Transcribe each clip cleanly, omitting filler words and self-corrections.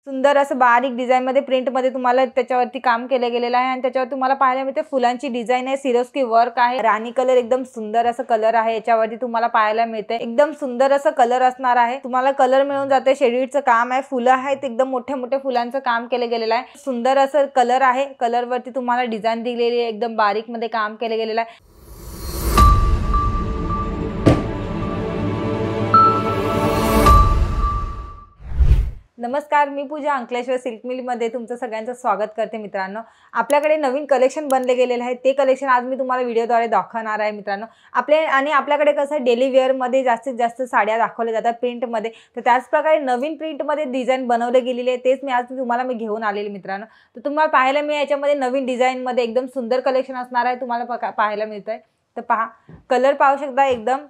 सुंदर असं बारीक डिझाइन मध्ये प्रिंट मध्ये तुम्हाला त्याच्यावरती काम केलं गेलेलं आहे आणि त्याच्यावर तुम्हाला पाहायला मिळते फुलांची डिझाइन आहे, सिरोस्की वर्क आहे, राणी कलर एकदम सुंदर असं कलर आहे याच्यावरती तुम्हाला पाहायला मिळते। एकदम सुंदर असं कलर असणार आहे, तुम्हाला कलर मिळून जाते। शेडीडचं काम आहे, फुलं आहेत, एकदम मोठे मोठे फुलांचं काम केलं गेलेलं आहे। सुंदर असं कलर आहे, कलर वरती तुम्हाला डिझाइन दिलेली आहे, एकदम बारीक मध्ये काम केलं गेलेलं आहे। नमस्कार, मी पूजा अंकलेश्वर सिल्क मिल मध्ये तुमचं सगळ्यांचं स्वागत करते। मित्रांनो, आपल्याकडे नवीन कलेक्शन बनले गेलेले आहे, ते कलेक्शन आज मी तुम्हाला व्हिडिओद्वारे दाखवणार आहे। मित्रांनो, आपल्याकडे कसं डेली वेअर मध्ये जास्तीत जास्त साड्या दाखवल्या जातात प्रिंट मध्ये, तर त्याच प्रकारे नवीन प्रिंट मध्ये डिझाइन बनवले गेलेले आहे, तेच मी आज तुम्हाला घेऊन आलेले। मित्रांनो, तर तुम्हाला पाहायला मी याच्यामध्ये नवीन डिझाइन मध्ये एकदम सुंदर कलेक्शन असणार आहे, तुम्हाला पाहायला मिळतंय। तर पहा, कलर पाहू शकता एकदम,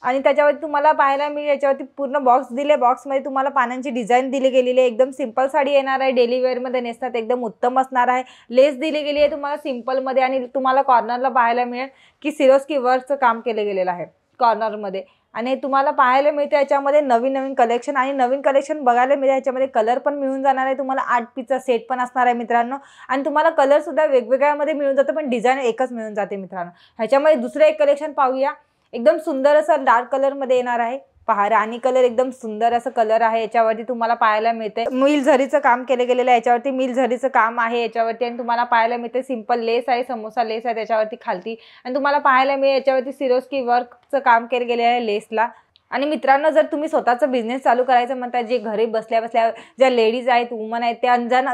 आणि त्याच्यावरती तुम्हाला पाहायला मिळेल याच्यावरती पूर्ण बॉक्स दिले, बॉक्स मध्ये तुम्हाला पानांची डिझाइन दिली गेलेली आहे। एकदम सिंपल साडी येणार आहे, डेली वेअर मध्ये नेसतात एकदम उत्तम असणार आहे। लेस दिली गेली आहे तुम्हाला सिंपल मध्ये, आणि तुम्हाला कॉर्नरला पाहायला मिळेल की सिरोस्की वर्कचं काम केलं गेलेलं आहे कॉर्नर मध्ये, आणि तुम्हाला पाहायला मिळते याच्यामध्ये नवीन नवीन कलेक्शन, आणि नवीन कलेक्शन बघायला मिळेल। याच्यामध्ये कलर पण मिळून जाणार आहे तुम्हाला, 8 पीसचा सेट पण असणार आहे मित्रांनो, आणि तुम्हाला कलर सुद्धा वेगवेगळ्यामध्ये मिळून जातं, पण डिझाइन एकच मिळून जाते मित्रांनो। ह्याच्यामध्ये दुसरं एक कलेक्शन पाहूया, एकदम सुंदर असं डार्क कलर मध्ये येणार आहे। पहा, राणी कलर एकदम सुंदर असं कलर आहे, याच्यावरती तुम्हाला पाहायला मिळते मिल झरीचं काम केलं गेलेलं आहे, याच्यावरती मिल झरीचं काम आहे याच्यावरती, आणि तुम्हाला पाहायला मिळते सिंपल लेस आहे, समोसा लेस आहे त्याच्यावरती खालती, आणि तुम्हाला पाहायला मिळेल याच्यावरती सिरोस्की वर्कचं काम केलं गेले आहे लेसला। आणि मित्रांनो, जर तुम्ही स्वतःचा बिझनेस चालू करायचं म्हणता, जे घरी बसल्या बसल्या ज्या लेडीज आहेत, वुमन आहेत,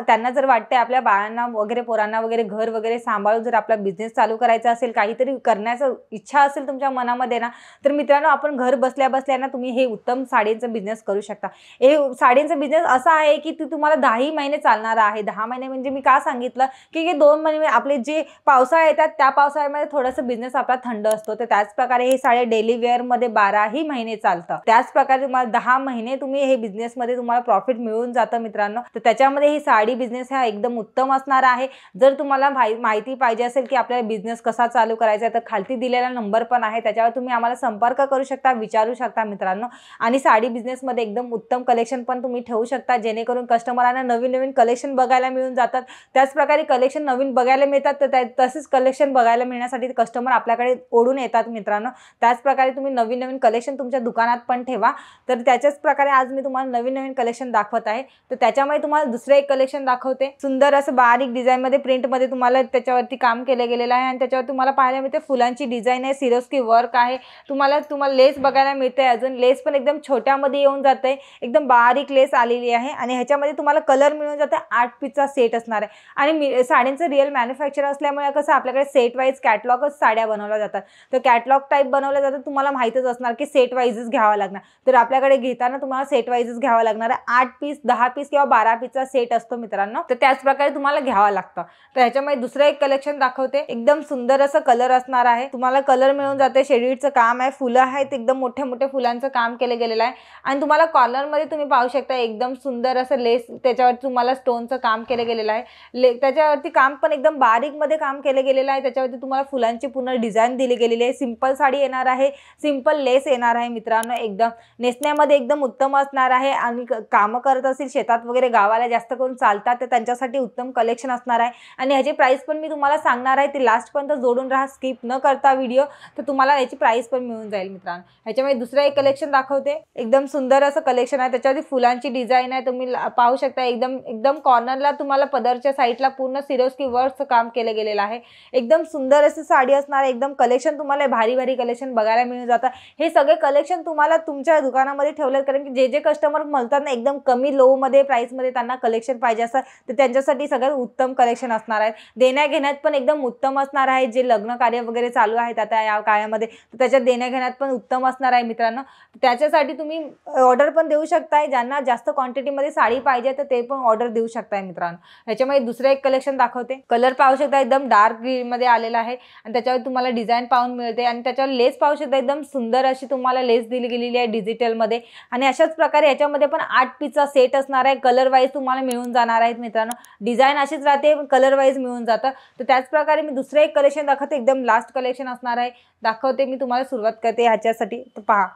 त्यांना जर वाटते आपल्या बाळांना वगैरे पोरांना वगैरे घर वगैरे सांभाळून जर आपला बिझनेस चालू करायचा असेल, काहीतरी करण्याचं इच्छा असेल तुमच्या मनामध्ये ना, तर मित्रांनो, आपण घर बसल्या बसल्या ना तुम्ही हे उत्तम साडींचा बिझनेस करू शकता। हे साडींचा बिझनेस असा आहे की तुम्हाला 10 महिने चालणार आहे। 10 महिने म्हणजे मी का सांगितलं की हे 2 महिने आपले जे पावसाळा येतात त्या पावसाळ्यामध्ये थोडंसं बिझनेस आपला थंड असतो, तर त्याच प्रकारे हे साड्या डेली वेअर मध्ये 12 महिने चालतं। त्याच प्रकारे तुम्हाला 10 महिने तुम्ही हे बिझनेस मध्ये तुम्हाला प्रॉफिट मिळून जातं मित्रांनो। तर त्याच्यामध्ये ही साडी बिझनेस हा एकदम उत्तम असणार आहे। जर तुम्हाला माहिती पाहिजे असेल की आपल्याला बिझनेस कसा चालू करायचा, तर खालती दिलेला नंबर पण आहे, त्याच्यावर तुम्ही आम्हाला संपर्क करू शकता, विचारू शकता मित्रांनो। आणि साडी बिझनेस मध्ये एकदम उत्तम कलेक्शन पण तुम्ही ठेवू शकता, जेणेकरून कस्टमरांना नवीन नवीन कलेक्शन बघायला मिळून जातात। त्याच प्रकारे कलेक्शन नवीन बघायला मिळतात, तर तसेच कलेक्शन बघायला मिळण्यासाठी कस्टमर आपल्याकडे ओढून येतात मित्रांनो। त्याच प्रकारे तुम्ही नवीन नवीन कलेक्शन तुमच्या दुकानात पण ठेवा। तर त्याच्याच प्रकारे आज मी तुम्हाला नवीन नवीन कलेक्शन दाखवत आहे। तर त्याच्यामध्ये तुम्हाला दुसरं एक कलेक्शन दाखवते, सुंदर असं बारीक डिझाइन मध्ये प्रिंट मध्ये तुम्हाला त्याच्यावरती काम केलं गेलेलं आहे, आणि त्याच्यावर तुम्हाला पाहायला मिळते फुलांची डिझाइन आहे, सिरोस्की वर्क आहे, तुम्हाला लेस बघायला मिळते। अजून लेस पण एकदम छोट्यामध्ये येऊन जाते, एकदम बारीक लेस आलेली आहे, आणि ह्याच्यामध्ये तुम्हाला कलर मिळून जाते। 8 पीसचा सेट असणार आहे, आणि साड्यांचं रिअल मॅन्युफॅक्चर असल्यामुळे कसं आपल्याकडे सेट वाईज कॅटलॉगच साड्या बनवल्या जातात, तर कॅटलॉग टाईप बनवल्या जातात। तुम्हाला माहितच असणार की सेट वाईजच घ्यावा लागणार, तर आपल्याकडे घेताना तुम्हाला सेट वाईजच घ्यावा लागणार आहे। 8 पीस, 10 पीस किंवा 12 पीसचा सेट असतो मित्रांनो, तर त्याच प्रकारे तुम्हाला घ्यावा लागतं। तर ह्याच्यामध्ये दुसरं एक कलेक्शन दाखवते, एकदम सुंदर असं कलर असणार आहे, तुम्हाला कलर मिळून जाते। शेडीडचं काम आहे, फुलं आहेत, एकदम मोठे मोठे फुलांचं काम केलं गेलेलं आहे, आणि तुम्हाला कॉर्नर मध्ये तुम्ही पाहू शकता एकदम सुंदर असं लेस, त्याच्यावरती तुम्हाला स्टोनचं काम केलं गेलेलं आहे। त्याच्यावरती काम पण एकदम बारीक मध्ये काम केलं गेलेलं आहे, त्याच्यावरती तुम्हाला फुलांची पूर्ण डिझाइन दिली गेलेली आहे। सिंपल साडी येणार आहे, सिंपल लेस येणार आहे मित्रांनो, एकदम नेसण्यामध्ये एकदम उत्तम असणार आहे। आणि काम करत असेल शेतात वगैरे, गावाला जास्त करून चालतात, तर त्यांच्यासाठी उत्तम कलेक्शन असणार आहे। आणि ह्याची प्राइस पण मी तुम्हाला सांगणार आहे, ती लास्ट पर्यंत जोडून राहा, स्किप न करता व्हिडिओ, तर तुम्हाला याची प्राइस पण मिळून जाईल मित्रांनो। ह्याच्यामध्ये दुसरं एक कलेक्शन दाखवते, एकदम सुंदर असं कलेक्शन आहे, त्याच्यावरती फुलांची डिझाइन आहे, तुम्ही पाहू शकता। एकदम कॉर्नरला तुम्हाला पदरच्या साईडला पूर्ण सिरोस्की वर्कचं काम केलं गेलेलं आहे। एकदम सुंदर अशी साडी असणार आहे, एकदम कलेक्शन तुम्हाला भारी भारी कलेक्शन बघायला मिळून जातं। हे सगळे कलेक्शन तुम्हाला तुमच्या दुकानामध्ये ठेवलेत, कारण की जे कस्टमर म्हणतात ना एकदम कमी लो मध्ये प्राइस मध्ये त्यांना कलेक्शन पाहिजे असतं, तर त्यांच्यासाठी सगळ्यात उत्तम कलेक्शन असणार आहे। देण्या घेण्यात पण एकदम उत्तम असणार आहे, जे लग्न कार्य वगैरे चालू आहेत आता या काळामध्ये, तर त्याच्यात देण्या घेण्यात पण उत्तम असणार आहे मित्रांनो। त्याच्यासाठी तुम्ही ऑर्डर पण देऊ शकताय, ज्यांना जास्त क्वांटिटी मध्ये साडी पाहिजे तर ते पण ऑर्डर देऊ शकताय मित्रांनो। ह्याच्यामध्ये दुसरं एक कलेक्शन दाखवते, कलर पाहू शकता एकदम डार्क ग्रीन मध्ये आलेला आहे, आणि त्याच्यावर तुम्हाला डिझाइन पाहून मिळते, आणि त्याच्यावर लेस पाहू शकता एकदम सुंदर अशी तुम्हाला लेस दिली गेलेली आहे डिजिटल मध्ये। आणि अशाच प्रकारे याच्यामध्ये पण 8 पीसचा सेट असणार आहे, कलर वाईज तुम्हाला मिळून जाणार आहेत मित्रांनो। डिझाइन अशीच राहते, कलर वाईज मिळून जातं। तर त्याच प्रकारे मी दुसरं एक कलेक्शन दाखवते, एकदम लास्ट कलेक्शन असणार आहे, दाखवते मी तुम्हाला, सुरुवात करते ह्याच्यासाठी। तर पहा,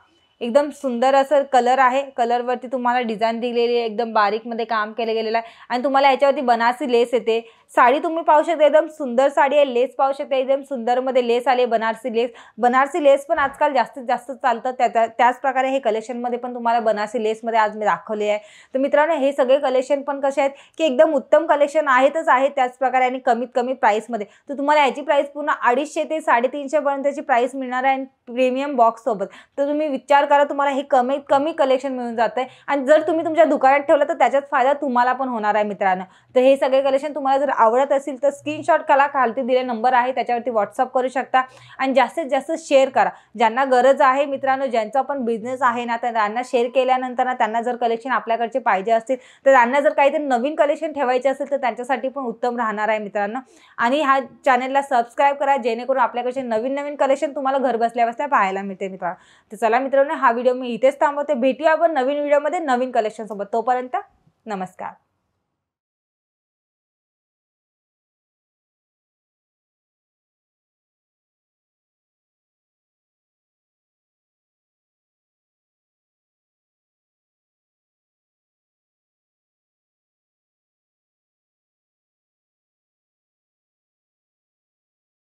एकदम सुंदर असं कलर आहे, कलरवरती तुम्हाला डिझाईन दिलेली आहे, एकदम बारीकमध्ये काम केलं गेलेलं आहे आणि तुम्हाला याच्यावरती बनारसी लेस येते। साडी तुम्ही पाहू शकता एकदम सुंदर साडी आहे, लेस पाहू शकता एकदम सुंदरमध्ये लेस आले, बनारसी लेस पण आजकाल जास्तीत जास्त चालतं। त्याच प्रकारे हे कलेक्शनमध्ये पण तुम्हाला बनारसी लेसमध्ये आज मी दाखवले आहे। तर मित्रांनो हे सगळे कलेक्शन पण कसे आहेत की एकदम उत्तम कलेक्शन आहेतच आहे, त्याच प्रकारे आणि कमीत कमी प्राईसमध्ये। तर तुम्हाला याची प्राईस पूर्ण 250 ते 350 पर्यंतची प्राईस मिळणार आहे प्रीमियम बॉक्स सोबत। तर तुम्ही विचार करा, तुम्हाला हे कमीत कमी कलेक्शन मिळून जातंय आणि जर तुम्ही तुमच्या दुकानात ठेवलं तर त्याचाच फायदा तुम्हाला पण होणार आहे मित्रांनो। तर हे सगळे कलेक्शन तुम्हाला जर आवडत असेल तर स्क्रीनशॉट करा, खालती दिलेला नंबर आहे त्याच्यावरती व्हॉट्सअप करू शकता आणि जास्तीत जास्त शेअर करा। ज्यांना गरज आहे मित्रांनो, ज्यांचा पण बिझनेस आहे ना, तर त्यांना शेअर केल्यानंतर ना त्यांना जर कलेक्शन आपल्याकडचे पाहिजे असतील तर त्यांना जर काहीतरी नवीन कलेक्शन ठेवायचे असेल तर त्यांच्यासाठी पण उत्तम राहणार आहे मित्रांनो। आणि ह्या चॅनलला सबस्क्राईब करा जेणेकरून आपल्याकडचे नवीन नवीन कलेक्शन तुम्हाला घर बसल्या बसल्या पाहायला मिळते मित्रांनो। तर चला मित्रांनो, हा व्हिडिओ मी इथेच थांबवते। भेटूया आपण नवीन व्हिडिओमध्ये नवीन कलेक्शन सोबत। तोपर्यंत नमस्कार।